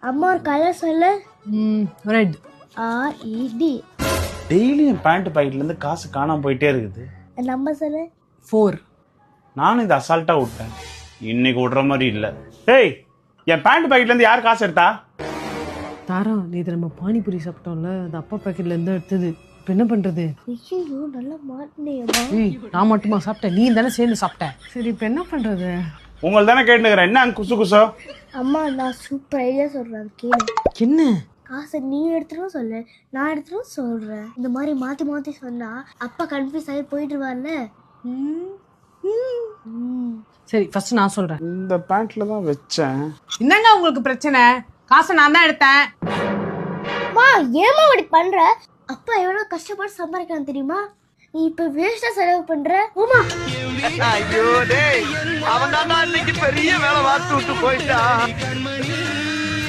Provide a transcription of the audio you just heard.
அம்மா ஒரு கலர் சொல்லு. ரெட். RED. டெய்லியும் பேண்ட் பாக்கெட்ல இருந்து காசு காணாம போயிட்டே இருக்குது. நம்பர் சொல்லு. 4. நானும் இதை அசால்ட்டா விட்டேன், இன்னைக்கு விடுற மாதிரி இல்ல. டேய், என் பேண்ட் பாக்கெட்ல இருந்து யார் காசு எடுத்தா? தாரா, நேற்று நம்ம பானிபூரி சாப்பிட்டோம்ல, அது அப்பா பாக்கெட்ல இருந்து எடுத்தது. இப்போ என்ன பண்றது? ஐயோ நல்லா மாட்டினேமா. நான் மட்டுமா சாப்பிட்டேன்? நீ தானே சேர்ந்து சாப்பிட்ட. சரி, இப்போ என்ன பண்றது? உங்களை தானே கேட்டுக்கிறேன், என்ன குசு குசோ? அம்மா நான் சூப்பர் ஐடியா சொல்றேன் கேளு. என்ன? காசை நீ எடுத்துரும் சொல்லு, நான் எடுத்துரும் சொல்றேன். இந்த மாதிரி மாத்தி மாத்தி சொன்னா அப்பா கன்ஃபியூஸ் ஆகி போயிட்டுருவார்ல. சரி, ஃபர்ஸ்ட் நான் சொல்றேன். இந்த பேண்ட்ல தான் வச்சேன். என்னங்க உங்களுக்கு பிரச்சனை? காசை நான் தான் எடுத்தேன். அம்மா ஏமா இப்படி பண்ற? அப்பா எவ்வளவு கஷ்டப்பட்டு சம்பாதிக்கலாம் தெரியுமா? நீ இப்ப வேஸ்டா செலவு பண்ற. உமா ஐயோ டேய், அவன் தான் இன்னைக்கு பெரிய வேலை பார்த்து விட்டு போயிட்டான்.